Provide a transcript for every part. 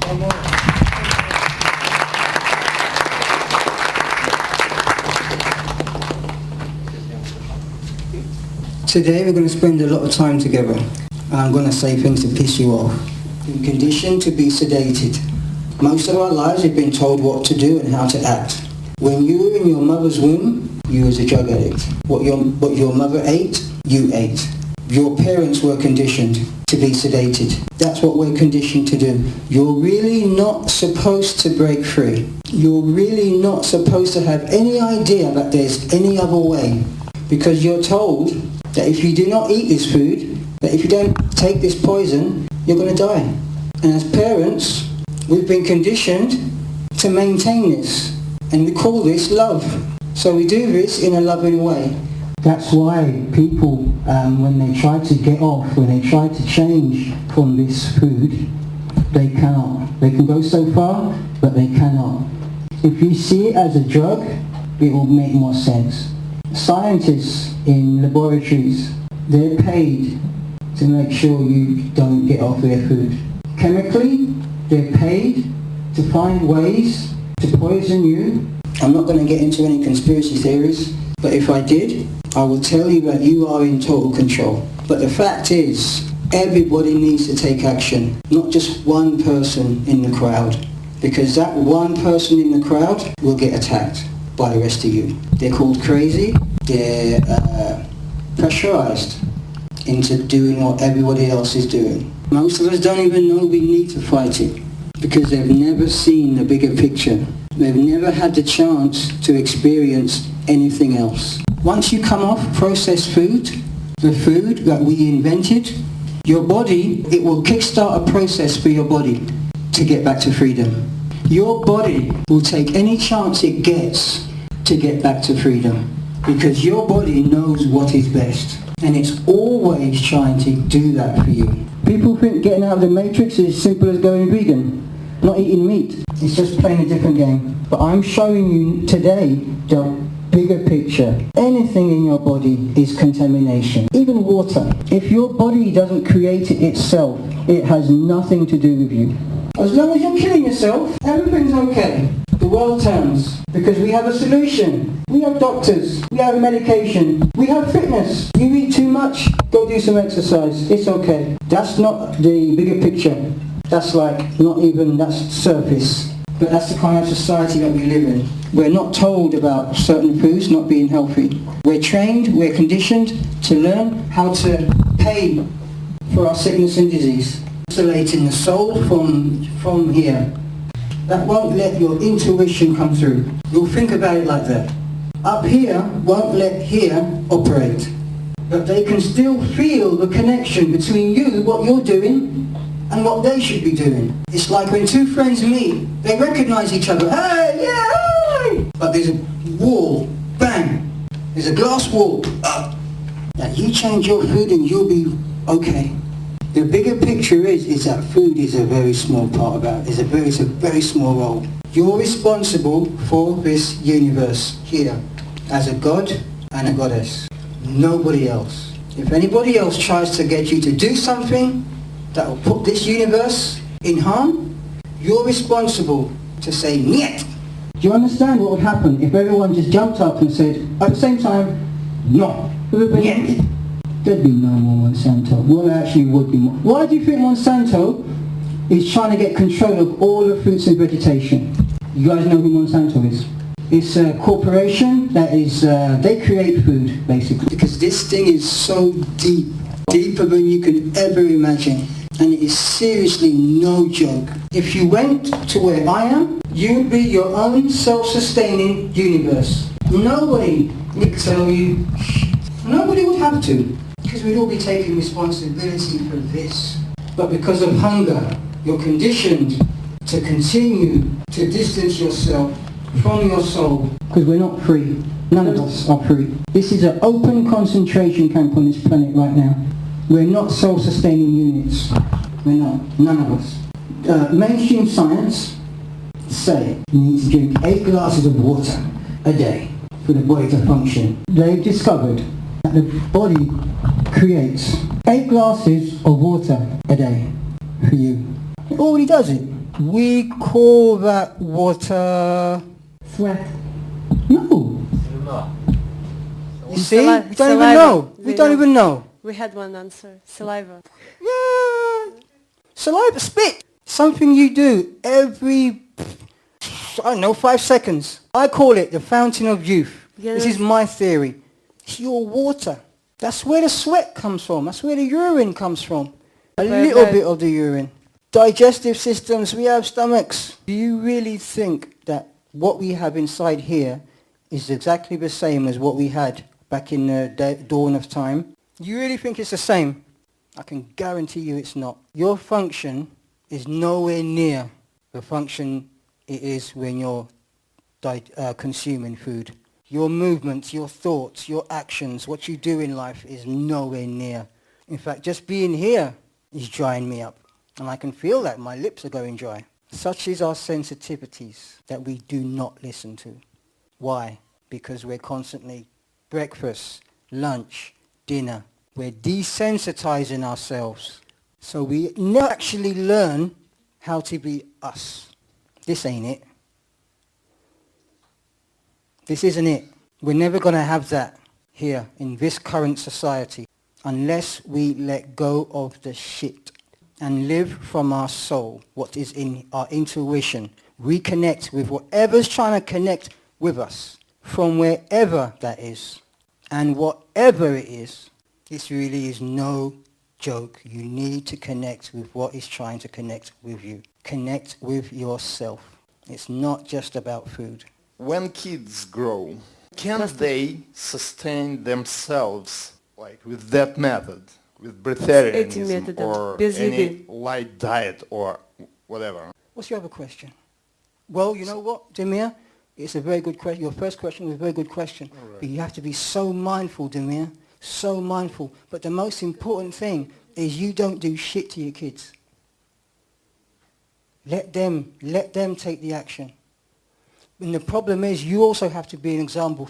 Today we're going to spend a lot of time together, and I'm going to say things to piss you off. We're conditioned to be sedated. Most of our lives we've been told what to do and how to act. When you were in your mother's womb, you was a drug addict. What your mother ate, you ate. Your parents were conditioned to be sedated. That's what we're conditioned to do. You're really not supposed to break free. You're really not supposed to have any idea that there's any other way. Because you're told that if you do not eat this food, that if you don't take this poison, you're going to die. And as parents, we've been conditioned to maintain this. And we call this love. So we do this in a loving way. That's why people, when they try to get off, when they try to change from this food, they cannot. They can go so far, but they cannot. If you see it as a drug, it will make more sense. Scientists in laboratories, they're paid to make sure you don't get off their food. Chemically, they're paid to find ways to poison you. I'm not going to get into any conspiracy theories, but if I did, I will tell you that you are in total control. But the fact is, everybody needs to take action, not just one person in the crowd, because that one person in the crowd will get attacked by the rest of you. They're called crazy, they're pressurized into doing what everybody else is doing. Most of us don't even know we need to fight it, because they've never seen the bigger picture. They've never had the chance to experience anything else. Once you come off processed food, the food that we invented, your body, it will kickstart a process for your body to get back to freedom. Your body will take any chance it gets to get back to freedom, because your body knows what is best, and it's always trying to do that for you. People think getting out of the matrix is as simple as going vegan, not eating meat. It's just playing a different game. But I'm showing you today the bigger picture. Anything in your body is contamination. Even water. If your body doesn't create it itself, it has nothing to do with you. As long as you're killing yourself, everything's okay. The world turns, because we have a solution. We have doctors, we have medication, we have fitness. You eat too much, go do some exercise, it's okay. That's not the bigger picture. That's that's surface. But that's the kind of society that we live in. We're not told about certain foods not being healthy. We're trained, we're conditioned to learn how to pay for our sickness and disease. Isolating the soul from here. That won't let your intuition come through. You'll think about it like that. Up here won't let here operate. But they can still feel the connection between you, what you're doing, and what they should be doing. It's like when two friends meet, they recognize each other. Hey, yeah, hey! But there's a wall, bang. There's a glass wall. Now you change your food and you'll be okay. The bigger picture is that food is a very small part of that. It's a very small role. You're responsible for this universe here as a god and a goddess. Nobody else. If anybody else tries to get you to do something that will put this universe in harm, you're responsible to say niet. Do you understand what would happen if everyone just jumped up and said at the same time, no, niet? There'd be no more Monsanto. Well, there actually would be more. Why do you think Monsanto is trying to get control of all the fruits and vegetation? You guys know who Monsanto is? It's a corporation that is, they create food, basically. Because this thing is so deep, deeper than you can ever imagine. And it is seriously no joke. If you went to where I am, you'd be your own self-sustaining universe. Nobody would tell you, nobody would have to. Because we'd all be taking responsibility for this. But because of hunger, you're conditioned to continue to distance yourself from your soul. Because we're not free. None of us are free. This is an open concentration camp on this planet right now. We're not self-sustaining units. We're not. None of us. Mainstream science say you need to drink 8 glasses of water a day for the body to function. They've discovered that the body creates 8 glasses of water a day for you. It already does it. We call that water... Sweat. No. You see? Saliva. We don't even know. We don't even know. We had one answer. Saliva. Yeah. Saliva, spit. Something you do every, I don't know, 5 seconds. I call it the fountain of youth. Yes. This is my theory. It's your water. That's where the sweat comes from. That's where the urine comes from. A little bit of the urine. Digestive systems, we have stomachs. Do you really think that what we have inside here is exactly the same as what we had back in the dawn of time? You really think it's the same? I can guarantee you it's not. Your function is nowhere near the function it is when you're consuming food. Your movements, your thoughts, your actions, what you do in life is nowhere near. In fact, just being here is drying me up. And I can feel that. My lips are going dry. Such is our sensitivities that we do not listen to. Why? Because we're constantly breakfast, lunch, dinner. We're desensitizing ourselves. So we never actually learn how to be us. This ain't it. This isn't it. We're never going to have that here in this current society unless we let go of the shit and live from our soul, what is in our intuition. Reconnect with whatever's trying to connect with us from wherever that is. And whatever it is, this really is no joke. You need to connect with what is trying to connect with you. Connect with yourself. It's not just about food. When kids grow, can they sustain themselves like with that method, with breatharianism or any light diet or whatever? What's your other question? Well, you know what, Demir? It's a very good question. Your first question was a very good question. Right. But you have to be so mindful, Demir. So mindful. But the most important thing is you don't do shit to your kids. Let them take the action. And the problem is you also have to be an example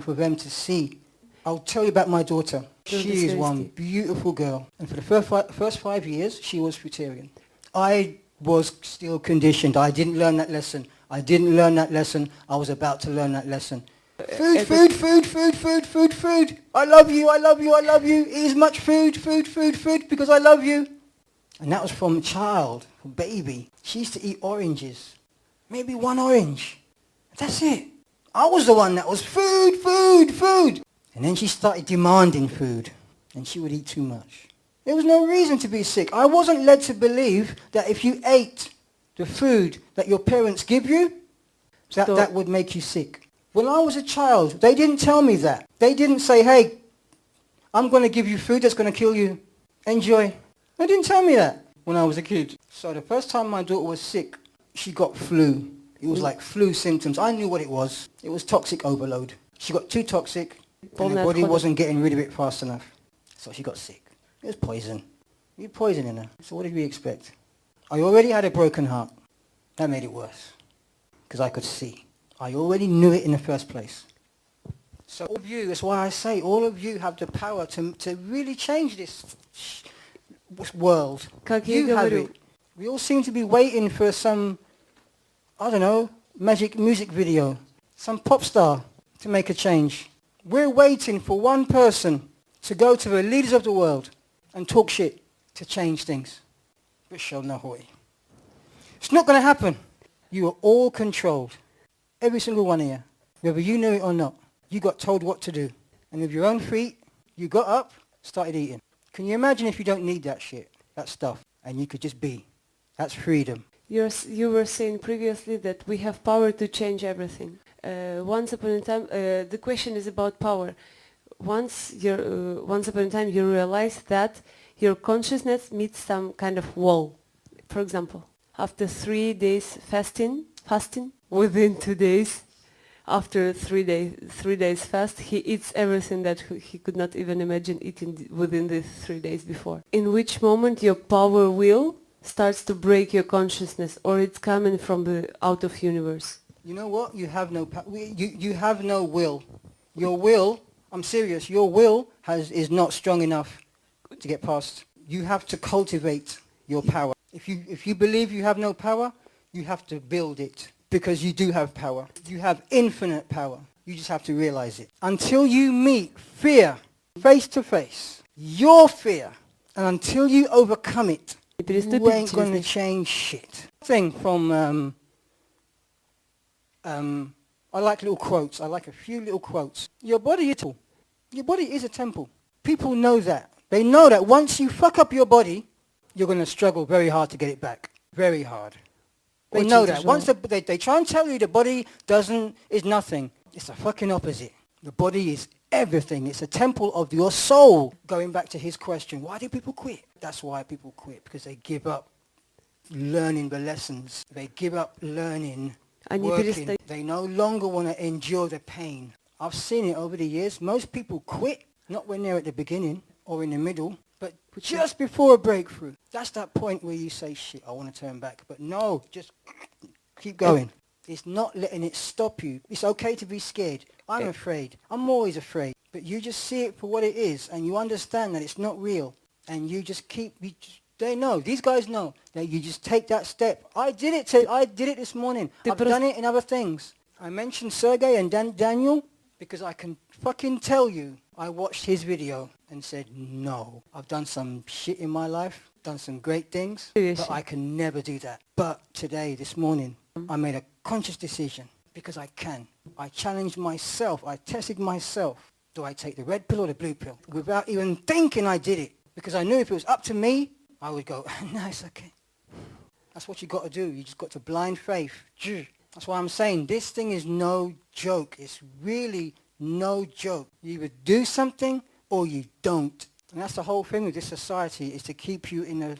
for them to see. I'll tell you about my daughter. She is one beautiful girl. And for the first 5 years, she was fruitarian. I was still conditioned. I didn't learn that lesson. I was about to learn that lesson. Food. I love you. Eat as much food, because I love you. And that was from a child, a baby. She used to eat oranges. Maybe one orange. That's it. I was the one that was food. And then she started demanding food. And she would eat too much. There was no reason to be sick. I wasn't led to believe that if you ate the food that your parents give you, that would make you sick. When I was a child, they didn't tell me that. They didn't say, hey, I'm going to give you food that's going to kill you. Enjoy. They didn't tell me that when I was a kid. So the first time my daughter was sick, she got flu. It was like flu symptoms. I knew what it was. It was toxic overload. She got too toxic and her body wasn't getting rid of it fast enough. So she got sick. It was poison. You're poisoning her. So what did we expect? I already had a broken heart. That made it worse. Because I could see. I already knew it in the first place. So all of you, that's why I say, all of you have the power to really change this world. You have it. We all seem to be waiting for some, I don't know, magic music video. Some pop star to make a change. We're waiting for one person to go to the leaders of the world and talk shit to change things. It's not going to happen. You are all controlled. Every single one of you. Whether you knew it or not. You got told what to do. And with your own feet, you got up, started eating. Can you imagine if you don't need that shit, that stuff, and you could just be? That's freedom. You were saying previously that we have power to change everything. Once upon a time, the question is about power. Once upon a time you realize that your consciousness meets some kind of wall. For example, after 3 days fasting, within 2 days, after 3 days fast, he eats everything that he could not even imagine eating within the 3 days before. In which moment your power will starts to break your consciousness, or it's coming from the out of universe. You know what? You have no you have no will. Your will, I'm serious, your will is not strong enough to get past. You have to cultivate your power. If you believe you have no power, you have to build it, because you do have power. You have infinite power. You just have to realize it. Until you meet fear face to face, your fear, and until you overcome it, you ain't going to change shit. Thing from, I like little quotes. I like a few little quotes. Your body is a temple. People know that. They know that once you fuck up your body, you're going to struggle very hard to get it back. Very hard. They know that. Once they try and tell you the body is nothing. It's the fucking opposite. The body is everything. It's a temple of your soul. Going back to his question, why do people quit? That's why people quit, because they give up learning the lessons. They give up learning, working. They no longer want to endure the pain. I've seen it over the years. Most people quit, not when they're at the beginning or in the middle, but just before a breakthrough. That's that point where you say, shit, I want to turn back. But no, just keep going. It's not letting it stop you. It's okay to be scared. I'm afraid. I'm always afraid. But you just see it for what it is, and you understand that it's not real. And you just they know. These guys know that you just take that step. I did it this morning. I've done it in other things. I mentioned Sergey and Daniel because I can fucking tell you I watched his video and said, no, I've done some shit in my life, done some great things, but I can never do that. But today, this morning, I made a conscious decision because I can. I challenged myself. I tested myself. Do I take the red pill or the blue pill? Without even thinking I did it. Because I knew if it was up to me, I would go, no, it's okay. That's what you got to do. You just got to blind faith. That's why I'm saying this thing is no joke. It's really no joke. You either do something or you don't. And that's the whole thing with this society, is to keep you in the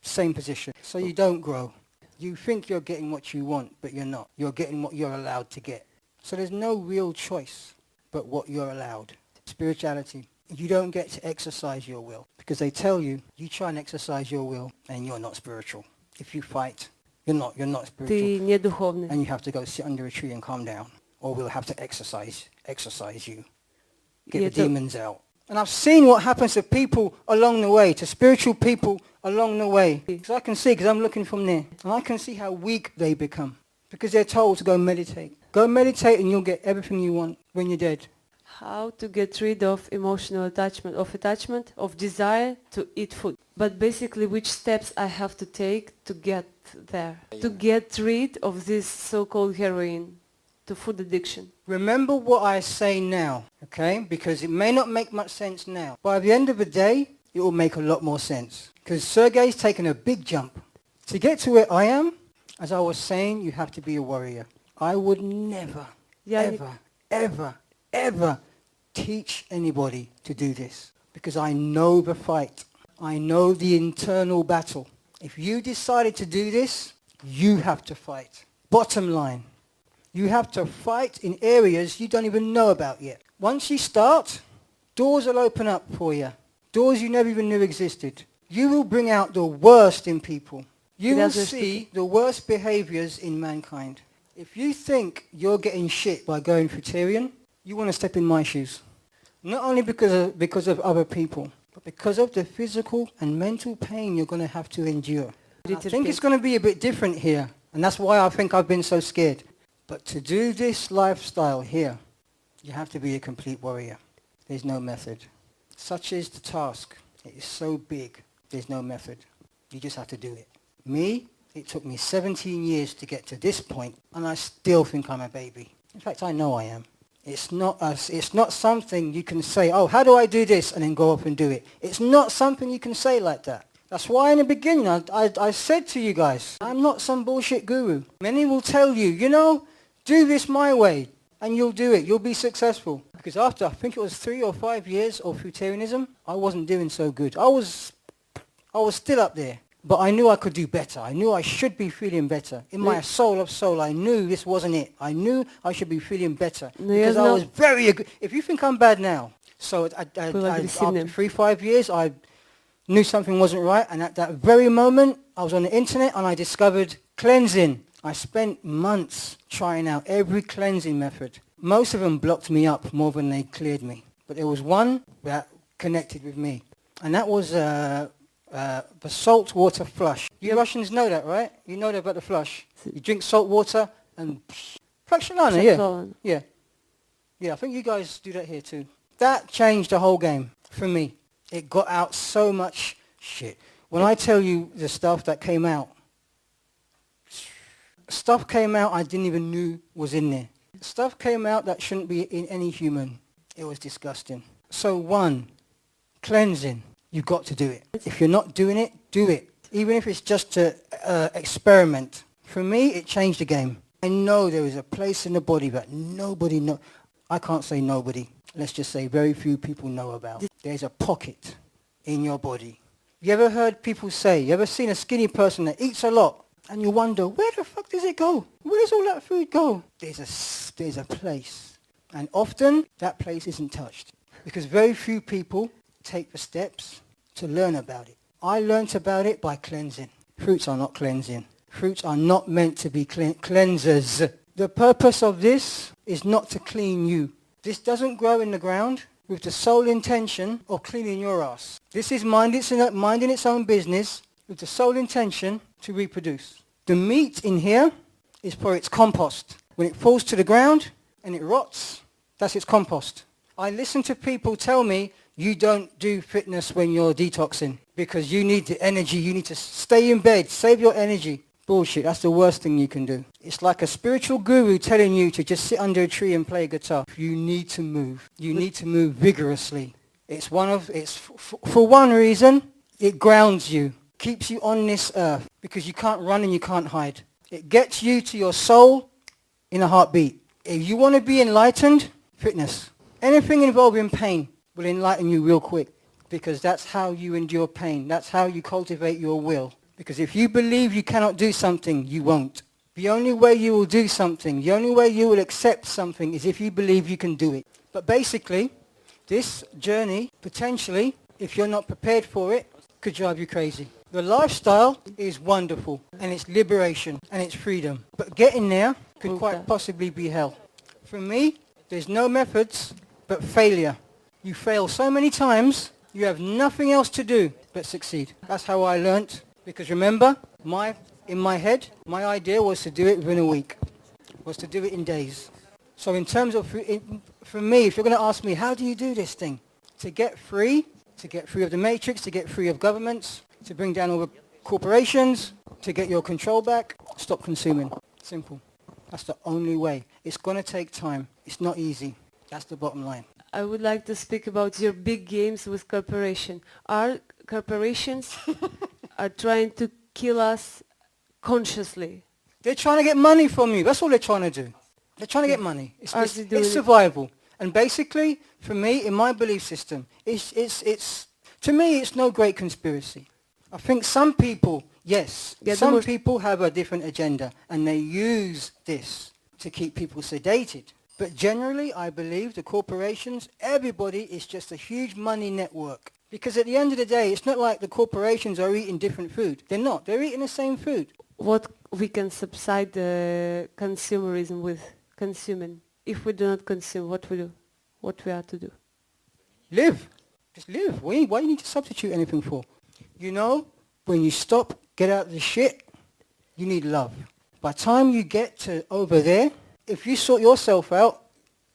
same position so you don't grow. You think you're getting what you want, but you're not. You're getting what you're allowed to get. So there's no real choice but what you're allowed. Spirituality. You don't get to exercise your will because they tell you, you try and exercise your will and you're not spiritual. If you fight, you're not spiritual. And you have to go sit under a tree and calm down. Or we'll have to exercise you. Get the demons out. And I've seen what happens to people along the way, to spiritual people along the way. Because I can see, because I'm looking from there. And I can see how weak they become. Because they're told to go meditate. Go meditate and you'll get everything you want when you're dead. How to get rid of emotional attachment, of desire to eat food. But basically which steps I have to take to get there. To get rid of this so-called heroin, to food addiction. Remember what I say now, okay? Because it may not make much sense now. By the end of the day, it will make a lot more sense. Because Sergey's taken a big jump. To get to where I am, as I was saying, you have to be a warrior. I would never, ever teach anybody to do this. Because I know the fight. I know the internal battle. If you decided to do this, you have to fight. Bottom line. You have to fight in areas you don't even know about yet. Once you start, doors will open up for you. Doors you never even knew existed. You will bring out the worst in people. You will see the worst behaviors in mankind. If you think you're getting shit by going fruitarian, you want to step in my shoes. Not only because of other people, but because of the physical and mental pain you're going to have to endure. I think it's going to be a bit different here. And that's why I think I've been so scared. But to do this lifestyle here, you have to be a complete warrior. There's no method. Such is the task. It is so big, there's no method. You just have to do it. Me, it took me 17 years to get to this point, and I still think I'm a baby. In fact, I know I am. It's not something you can say, oh, how do I do this, and then go up and do it. It's not something you can say like that. That's why in the beginning I said to you guys, I'm not some bullshit guru. Many will tell you, do this my way, and you'll do it. You'll be successful. Because after, I think it was 3 or 5 years of fruitarianism, I wasn't doing so good. I was still up there. But I knew I could do better. I knew I should be feeling better. In my soul of soul, I knew this wasn't it. I knew I should be feeling better. Because I was very... If you think I'm bad now, so after 3-5 years, I knew something wasn't right. And at that very moment, I was on the internet and I discovered cleansing. I spent months trying out every cleansing method. Most of them blocked me up more than they cleared me. But there was one that connected with me. And that was the salt water flush. You Russians know that, right? You know that about the flush. You drink salt water and Przeklane, yeah. Yeah, I think you guys do that here too. That changed the whole game for me. It got out so much shit. When I tell you the stuff that came out I didn't even knew was in there. Stuff came out that shouldn't be in any human. It was disgusting. So one, cleansing. You've got to do it. If you're not doing it, do it. Even if it's just to experiment. For me, it changed the game. I know there is a place in the body that nobody knows. I can't say nobody. Let's just say very few people know about. There's a pocket in your body. You ever heard people say, you ever seen a skinny person that eats a lot and you wonder, where the fuck does it go? Where does all that food go? There's a place. And often that place isn't touched because very few people take the steps to learn about it. I learnt about it by cleansing. Fruits are not cleansing. Fruits are not meant to be cleansers. The purpose of this is not to clean you. This doesn't grow in the ground with the sole intention of cleaning your ass. This is minding its own business with the sole intention to reproduce. The meat in here is for its compost. When it falls to the ground and it rots, that's its compost. I listen to people tell me, you don't do fitness when you're detoxing because you need the energy, you need to stay in bed, save your energy. Bullshit, that's the worst thing you can do. It's like a spiritual guru telling you to just sit under a tree and play guitar. You need to move. You need to move vigorously. For one reason, it grounds you, keeps you on this earth because you can't run and you can't hide. It gets you to your soul in a heartbeat. If you want to be enlightened, fitness. Anything involving pain will enlighten you real quick because that's how you endure pain. That's how you cultivate your will. Because if you believe you cannot do something, you won't. The only way you will do something, the only way you will accept something is if you believe you can do it. But basically, this journey, potentially, if you're not prepared for it, could drive you crazy. The lifestyle is wonderful, and it's liberation, and it's freedom. But getting there could quite possibly be hell. For me, there's no methods but failure. You fail so many times, you have nothing else to do but succeed. That's how I learnt. Because remember, in my head, my idea was to do it within a week, was to do it in days. So in terms of, for me, if you're going to ask me, how do you do this thing? To get free of the matrix, to get free of governments, to bring down all the corporations, to get your control back, stop consuming. Simple. That's the only way. It's going to take time. It's not easy. That's the bottom line. I would like to speak about your big games with corporation. Are corporations are trying to kill us consciously? They're trying to get money from you. That's all they're trying to do. They're trying to get money. It's survival. And basically, for me, in my belief system, to me, it's no great conspiracy. I think some people, yes, some people have a different agenda, and they use this to keep people sedated. But generally, I believe the corporations, everybody is just a huge money network. Because at the end of the day, it's not like the corporations are eating different food. They're not. They're eating the same food. What we can subside the consumerism with consuming? If we do not consume, what we do? What we are to do? Live. Just live. Why do you need to substitute anything for? You know, when you stop, get out of the shit, you need love. By the time you get to over there, if you sort yourself out,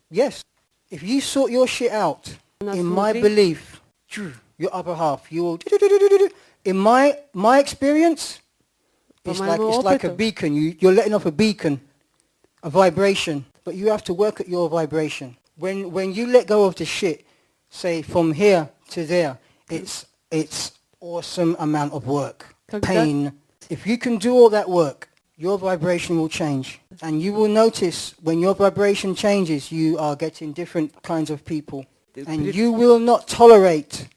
yes. If you sort your shit out, in my belief, your upper half, you will, in my experience, it's like a beacon. You're letting off a beacon, a vibration, but you have to work at your vibration. When you let go of the shit, say from here to there, it's awesome amount of work, pain. If you can do all that work, your vibration will change. And you will notice when your vibration changes, you are getting different kinds of people. And you will not tolerate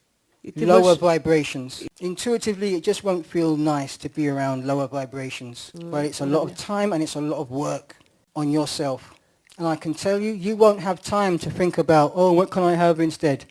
lower vibrations. Intuitively, it just won't feel nice to be around lower vibrations. But it's a lot of time and it's a lot of work on yourself. And I can tell you, you won't have time to think about, oh, what can I have instead?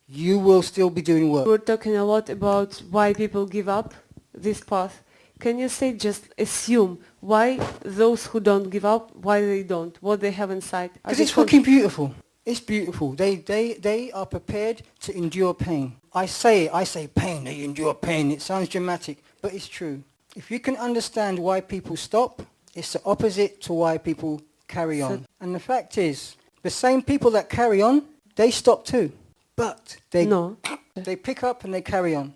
You will still be doing work. We're talking a lot about why people give up this path. Can you say, just assume, why those who don't give up, why they don't, what they have inside? Because it's fucking beautiful. It's beautiful. They are prepared to endure pain. I say pain, they endure pain. It sounds dramatic, but it's true. If you can understand why people stop, it's the opposite to why people carry on. And the fact is, the same people that carry on, they stop too. But they pick up and they carry on.